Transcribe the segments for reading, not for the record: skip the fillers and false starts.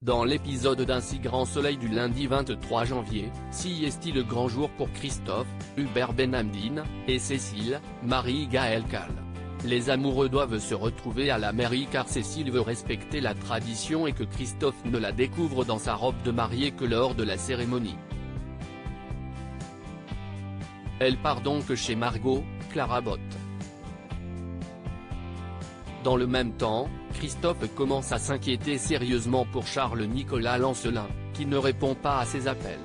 Dans l'épisode d'Un si grand soleil du lundi 23 janvier, si est-il le grand jour pour Christophe, Hubert Benhamdine, et Cécile, Marie-Gaëlle Cal. Les amoureux doivent se retrouver à la mairie car Cécile veut respecter la tradition et que Christophe ne la découvre dans sa robe de mariée que lors de la cérémonie. Elle part donc chez Margot, Clara Botte. Dans le même temps, Christophe commence à s'inquiéter sérieusement pour Charles-Nicolas Lancelin, qui ne répond pas à ses appels.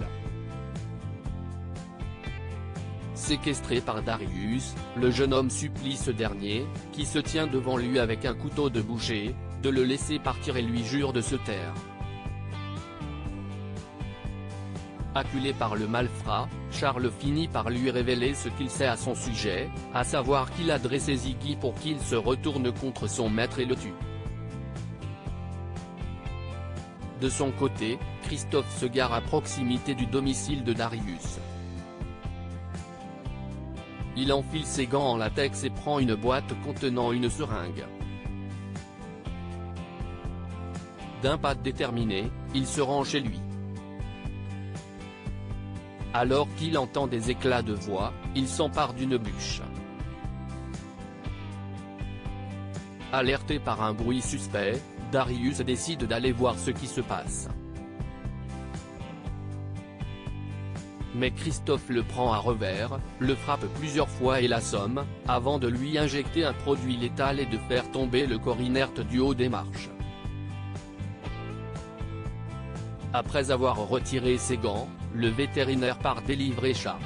Séquestré par Darius, le jeune homme supplie ce dernier, qui se tient devant lui avec un couteau de boucher, de le laisser partir et lui jure de se taire. Acculé par le malfrat, Charles finit par lui révéler ce qu'il sait à son sujet, à savoir qu'il a dressé Ziggy pour qu'il se retourne contre son maître et le tue. De son côté, Christophe se gare à proximité du domicile de Darius. Il enfile ses gants en latex et prend une boîte contenant une seringue. D'un pas déterminé, il se rend chez lui. Alors qu'il entend des éclats de voix, il s'empare d'une bûche. Alerté par un bruit suspect, Darius décide d'aller voir ce qui se passe. Mais Christophe le prend à revers, le frappe plusieurs fois et l'assomme, avant de lui injecter un produit létal et de faire tomber le corps inerte du haut des marches. Après avoir retiré ses gants, le vétérinaire part délivrer Charles.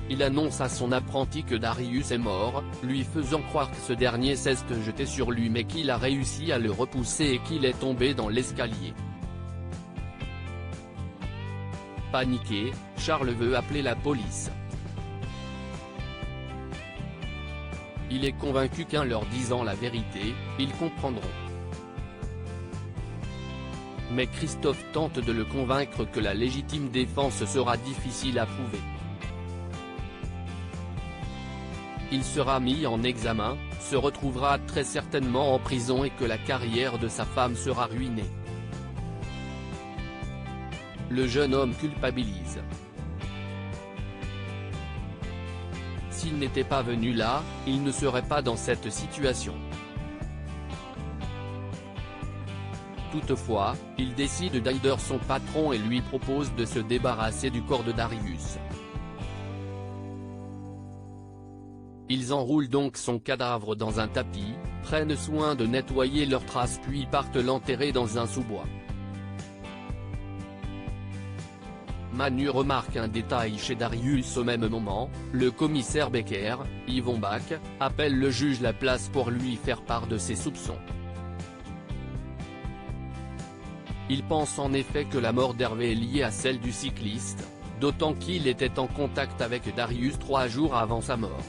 Il annonce à son apprenti que Darius est mort, lui faisant croire que ce dernier s'est jeté sur lui mais qu'il a réussi à le repousser et qu'il est tombé dans l'escalier. Paniqué, Charles veut appeler la police. Il est convaincu qu'en leur disant la vérité, ils comprendront. Mais Christophe tente de le convaincre que la légitime défense sera difficile à prouver. Il sera mis en examen, se retrouvera très certainement en prison et que la carrière de sa femme sera ruinée. Le jeune homme culpabilise. S'il n'était pas venu là, il ne serait pas dans cette situation. Toutefois, il décide d'aider son patron et lui propose de se débarrasser du corps de Darius. Ils enroulent donc son cadavre dans un tapis, prennent soin de nettoyer leurs traces puis partent l'enterrer dans un sous-bois. Manu remarque un détail chez Darius au même moment, le commissaire Becker, Yvon Bach, appelle le juge Laplace pour lui faire part de ses soupçons. Il pense en effet que la mort d'Hervé est liée à celle du cycliste, d'autant qu'il était en contact avec Darius 3 jours avant sa mort.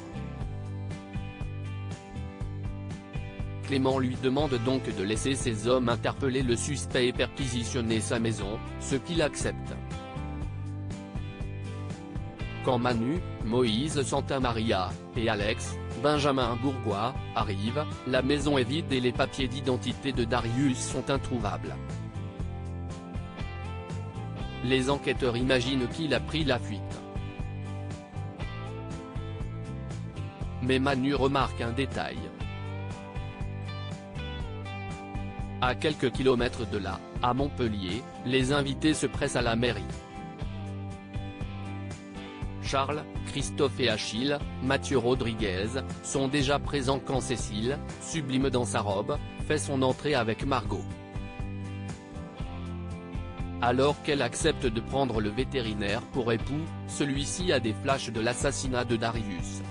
Clément lui demande donc de laisser ses hommes interpeller le suspect et perquisitionner sa maison, ce qu'il accepte. Quand Manu, Moïse Santamaria, et Alex, Benjamin Bourgois, arrivent, la maison est vide et les papiers d'identité de Darius sont introuvables. Les enquêteurs imaginent qu'il a pris la fuite. Mais Manu remarque un détail. À quelques kilomètres de là, à Montpellier, les invités se pressent à la mairie. Charles, Christophe et Achille, Mathieu Rodriguez, sont déjà présents quand Cécile, sublime dans sa robe, fait son entrée avec Margot. Alors qu'elle accepte de prendre le vétérinaire pour époux, celui-ci a des flashs de l'assassinat de Darius.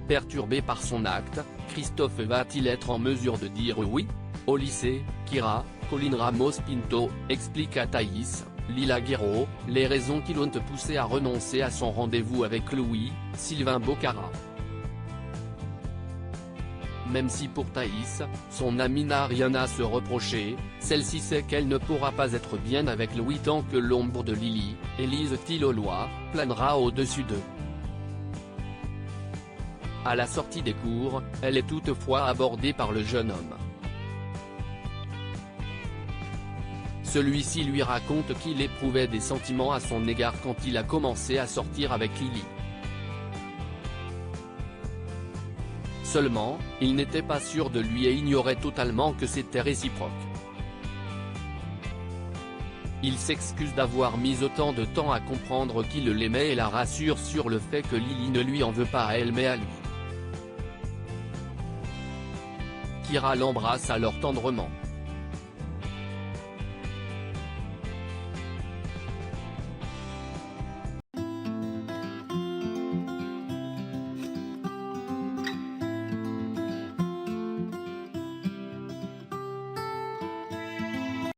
Perturbé par son acte, Christophe va-t-il être en mesure de dire oui? Au lycée, Kira, Colline Ramos Pinto, explique à Thaïs, Lila Guéraud, les raisons qui l'ont poussé à renoncer à son rendez-vous avec Louis, Sylvain Bocara. Même si pour Thaïs, son amie n'a rien à se reprocher, celle-ci sait qu'elle ne pourra pas être bien avec Louis tant que l'ombre de Lily, Élise Tilloloy, planera au-dessus d'eux. À la sortie des cours, elle est toutefois abordée par le jeune homme. Celui-ci lui raconte qu'il éprouvait des sentiments à son égard quand il a commencé à sortir avec Lily. Seulement, il n'était pas sûr de lui et ignorait totalement que c'était réciproque. Il s'excuse d'avoir mis autant de temps à comprendre qu'il l'aimait et la rassure sur le fait que Lily ne lui en veut pas à elle mais à lui. Kira l'embrasse alors tendrement.